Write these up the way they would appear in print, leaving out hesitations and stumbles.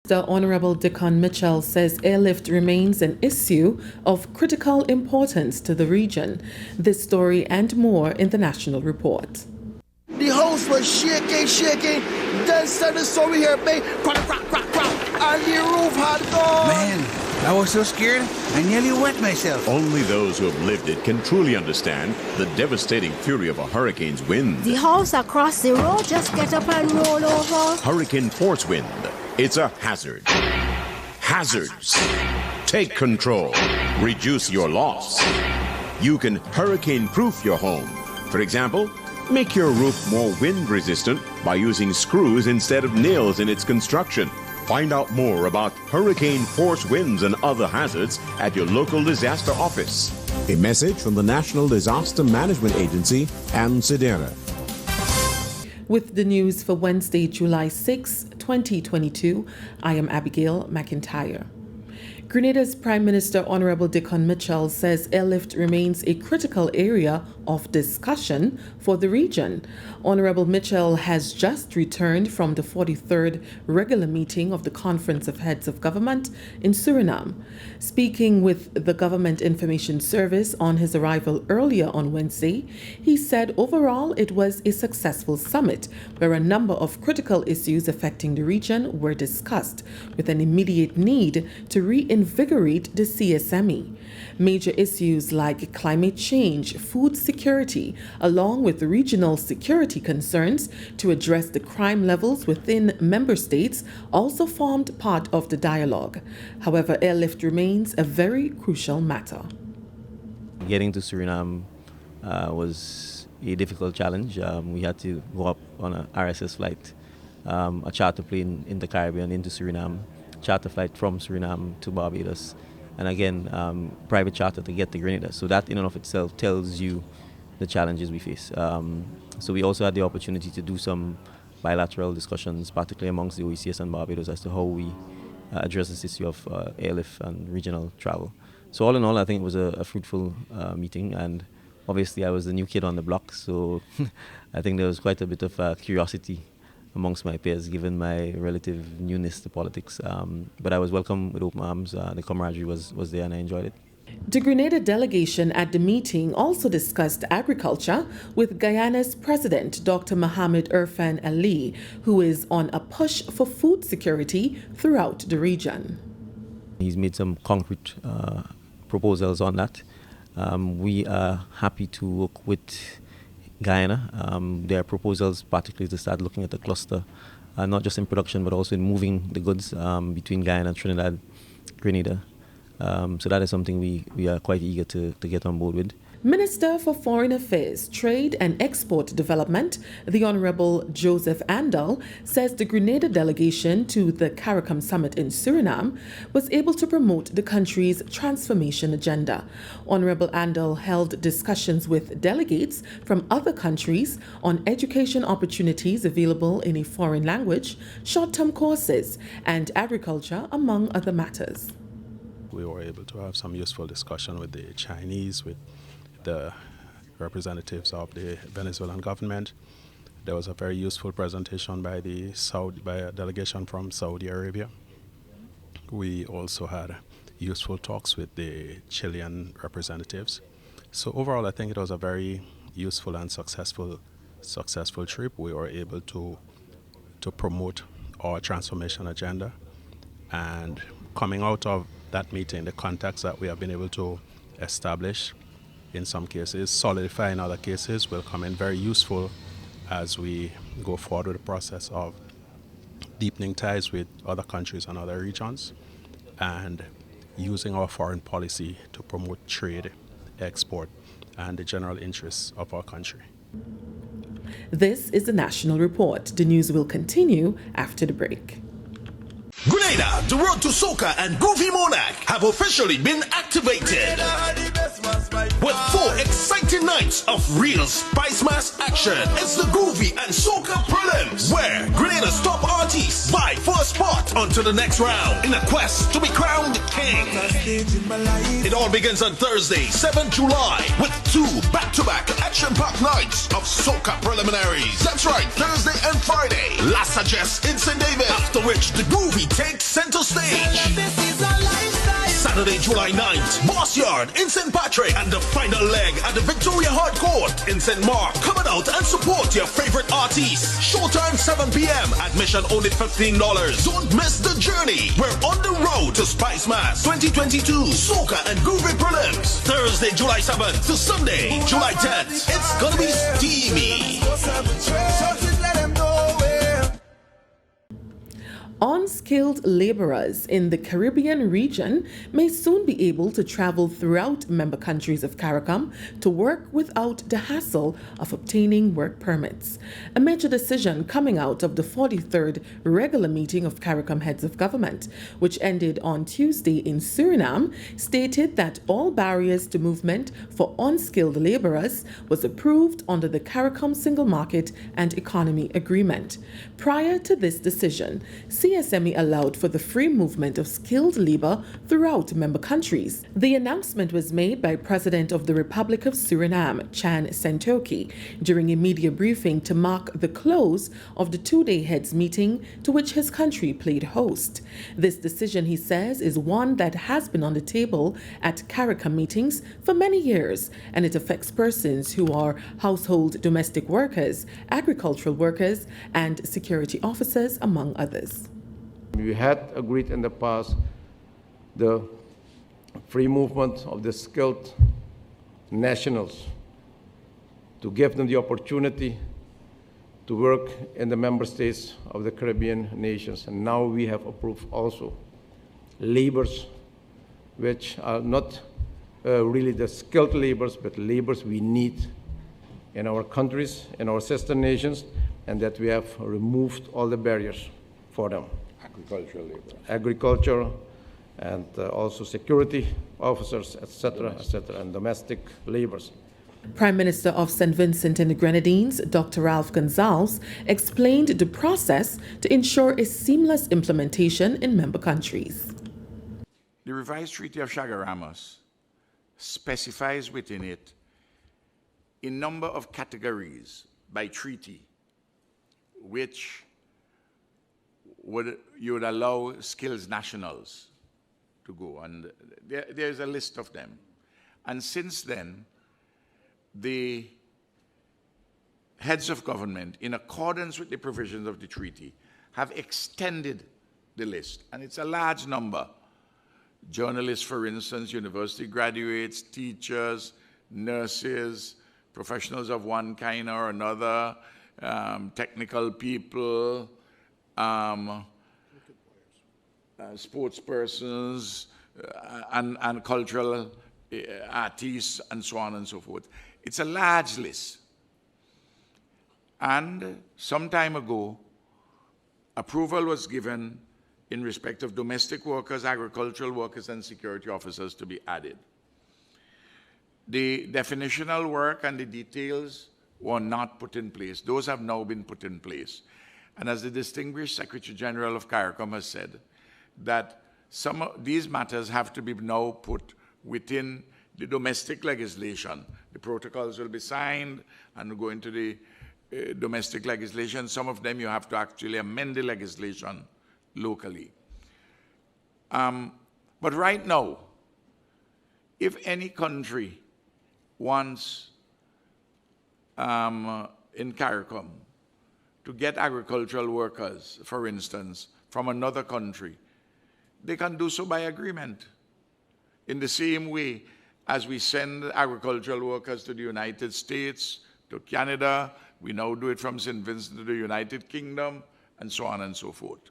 The Honorable Dickon Mitchell says airlift remains an issue of critical importance to the region. This story and more in the National Report. The house was shaking. Then suddenly saw we hear bang, crack, and the roof had gone. Man, I was so scared, I nearly wet myself. Only those who have lived it can truly understand the devastating fury of a hurricane's wind. The house across the road just get up and roll over. Hurricane force wind. It's a hazard. Hazards. Take control. Reduce your loss. You can hurricane-proof your home. For example, make your roof more wind-resistant by using screws instead of nails in its construction. Find out more about hurricane force winds and other hazards at your local disaster office. A message from the National Disaster Management Agency and SEDERA. With the news for Wednesday, July 6, 2022, I am Abigail McIntyre. Grenada's Prime Minister Honorable Dickon Mitchell says airlift remains a critical area of discussion for the region. Honorable Mitchell has just returned from the 43rd regular meeting of the Conference of Heads of Government in Suriname. Speaking with the Government Information Service on his arrival earlier on Wednesday, he said overall it was a successful summit where a number of critical issues affecting the region were discussed, with an immediate need to reinvigorate the CSME. Major issues like climate change, food security, along with regional security concerns to address the crime levels within member states also formed part of the dialogue. However, airlift remains a very crucial matter. Getting to Suriname was a difficult challenge. We had to go up on a RSS flight, a charter plane in the Caribbean into Suriname, charter flight from Suriname to Barbados, and again, private charter to get to Grenada. So that in and of itself tells you the challenges we face. So we also had the opportunity to do some bilateral discussions, particularly amongst the OECS and Barbados, as to how we address this issue of airlift and regional travel. So all in all, I think it was a fruitful meeting, and obviously I was the new kid on the block, so I think there was quite a bit of curiosity amongst my peers, given my relative newness to politics. But I was welcomed with open arms. The camaraderie was there, and I enjoyed it. The Grenada delegation at the meeting also discussed agriculture with Guyana's President, Dr. Mohamed Irfan Ali, who is on a push for food security throughout the region. He's made some concrete proposals on that. We are happy to work with Guyana. There are proposals particularly to start looking at the cluster, not just in production but also in moving the goods between Guyana, Trinidad, Grenada. So that is something we are quite eager to get on board with. Minister for Foreign Affairs, Trade and Export Development, the Honorable Joseph Andal, says the Grenada delegation to the CARICOM summit in Suriname was able to promote the country's transformation agenda. Honorable Andal held discussions with delegates from other countries on education opportunities available in a foreign language, short-term courses, and agriculture, among other matters. We were able to have some useful discussion with the Chinese, with the representatives of the Venezuelan government. There was a very useful presentation by a delegation from Saudi Arabia. We also had useful talks with the Chilean representatives. So overall, I think it was a very useful and successful trip. We were able to promote our transformation agenda, and coming out of that meeting, the contacts that we have been able to establish in some cases, solidify in other cases, will come in very useful as we go forward with the process of deepening ties with other countries and other regions, and using our foreign policy to promote trade, export, and the general interests of our country. This is the National Report. The news will continue after the break. Grenada, the road to soca and Groovy Monarch have officially been activated. With 4 exciting nights of real Spice Mass action, it's the Groovy and Soca Prelims, where Grenada's top artists vie for a spot onto the next round in a quest to be crowned king. It all begins on Thursday, 7th July, with 2 back-to-back action-packed nights of Soca preliminaries. That's right, Thursday and Friday. Last suggest in St. David, after which the Groovy takes center stage. Saturday, July 9th, Boss Yard in St. Patrick, and the final leg at the Victoria Hard Court in St. Mark. Come on out and support your favorite artists. Showtime 7 p.m. Admission only $15. Don't miss the journey. We're on the road to Spice Mass 2022 Soca and Groovy Prelims. Thursday, July 7th to Sunday, July 10th. It's gonna be steamy. Unskilled laborers in the Caribbean region may soon be able to travel throughout member countries of CARICOM to work without the hassle of obtaining work permits. A major decision coming out of the 43rd regular meeting of CARICOM heads of government, which ended on Tuesday in Suriname, stated that all barriers to movement for unskilled laborers was approved under the CARICOM Single Market and Economy Agreement. Prior to this decision, CSME allowed for the free movement of skilled labor throughout member countries. The announcement was made by President of the Republic of Suriname, Chan Sentoki, during a media briefing to mark the close of the 2-day heads meeting to which his country played host. This decision, he says, is one that has been on the table at CARICOM meetings for many years, and it affects persons who are household domestic workers, agricultural workers, and security officers, among others. We had agreed in the past the free movement of the skilled nationals to give them the opportunity to work in the member states of the Caribbean nations. And now we have approved also laborers, which are not really the skilled laborers, but laborers we need in our countries, in our sister nations, and that we have removed all the barriers for them. Agricultural labor. Agriculture, and also security officers, etc., and domestic laborers. Prime Minister of St. Vincent and the Grenadines, Dr. Ralph Gonsalves, explained the process to ensure a seamless implementation in member countries. The revised Treaty of Chaguaramas specifies within it a number of categories by treaty which you would allow skills nationals to go, and there's a list of them. And since then, the heads of government, in accordance with the provisions of the treaty, have extended the list, and it's a large number. Journalists, for instance, university graduates, teachers, nurses, professionals of one kind or another, technical people, sports persons, and cultural artists, and so on and so forth. It's a large list. And some time ago, approval was given in respect of domestic workers, agricultural workers, and security officers to be added. The definitional work and the details were not put in place. Those have now been put in place. And as the distinguished Secretary General of CARICOM has said, that some of these matters have to be now put within the domestic legislation. The protocols will be signed and go into the domestic legislation. Some of them you have to actually amend the legislation locally. But right now, if any country wants in CARICOM to get agricultural workers, for instance, from another country, they can do so by agreement. In the same way as we send agricultural workers to the United States, to Canada, we now do it from St. Vincent to the United Kingdom, and so on and so forth.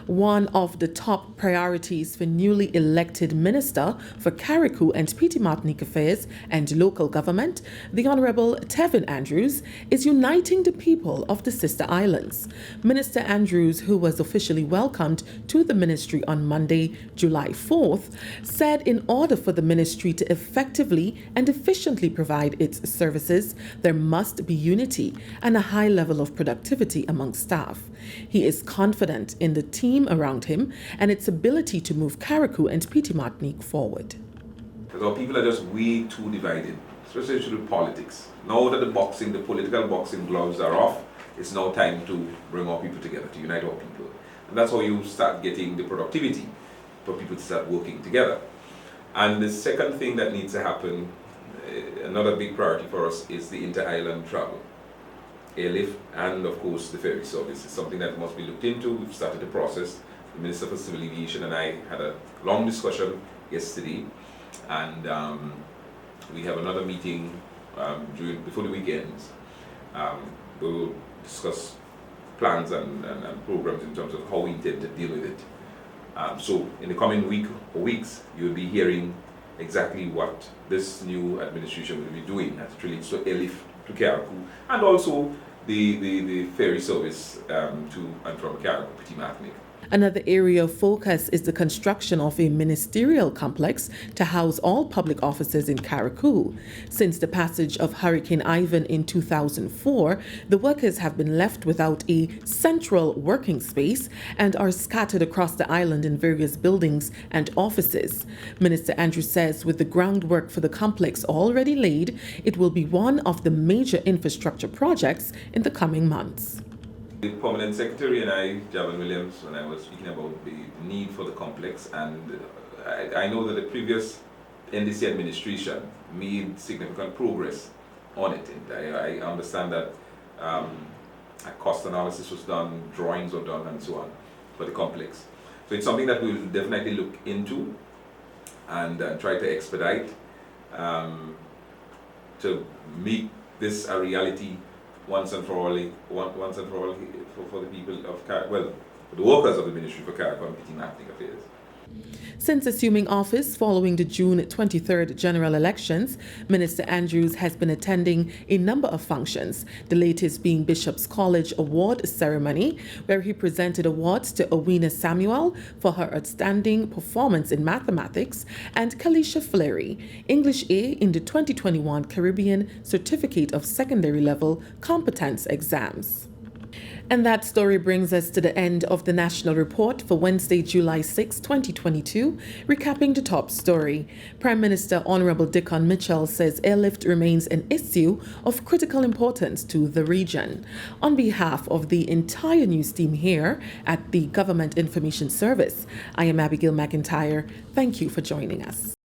One of the top priorities for newly elected Minister for Carriacou and Petite Martinique Affairs and Local Government, the Honourable Tevin Andrews, is uniting the people of the sister islands. Minister Andrews, who was officially welcomed to the ministry on Monday, July 4th, said in order for the ministry to effectively and efficiently provide its services, there must be unity and a high level of productivity among staff. He is confident in the team around him and its ability to move Carriacou and Petite Martinique forward. Because our people are just way too divided, especially with politics. Now that the political boxing gloves are off, it's now time to bring our people together, to unite our people. And that's how you start getting the productivity for people to start working together. And the second thing that needs to happen, another big priority for us, is the inter-island travel. Airlift and of course the ferry service is something that must be looked into. We've started the process. The Minister for Civil Aviation and I had a long discussion yesterday, and we have another meeting before the weekends. We will discuss plans and programs in terms of how we intend to deal with it. So in the coming week or weeks, you'll be hearing exactly what this new administration will be doing as it relates to airlift to Carriacou, and also the ferry service to and from Carriacou, Petite Martinique. Another area of focus is the construction of a ministerial complex to house all public offices in Carriacou. Since the passage of Hurricane Ivan in 2004, the workers have been left without a central working space and are scattered across the island in various buildings and offices. Minister Andrews says with the groundwork for the complex already laid, it will be one of the major infrastructure projects in the coming months. The Permanent Secretary and I, Javon Williams, when I was speaking about the need for the complex, and I know that the previous NDC administration made significant progress on it. And I understand that a cost analysis was done, drawings were done, and so on for the complex. So it's something that we'll definitely look into and try to expedite to make this a reality once and for all for the people of for the workers of the Ministry for Carriacou and Petite Martinique Affairs. Since assuming office following the June 23rd general elections, Minister Andrews has been attending a number of functions, the latest being Bishop's College Award ceremony, where he presented awards to Owena Samuel for her outstanding performance in mathematics and Kalisha Fleury, English A in the 2021 Caribbean Certificate of Secondary Level Competence Exams. And that story brings us to the end of the National Report for Wednesday, July 6, 2022. Recapping the top story, Prime Minister Honourable Dickon Mitchell says airlift remains an issue of critical importance to the region. On behalf of the entire news team here at the Government Information Service, I am Abigail McIntyre. Thank you for joining us.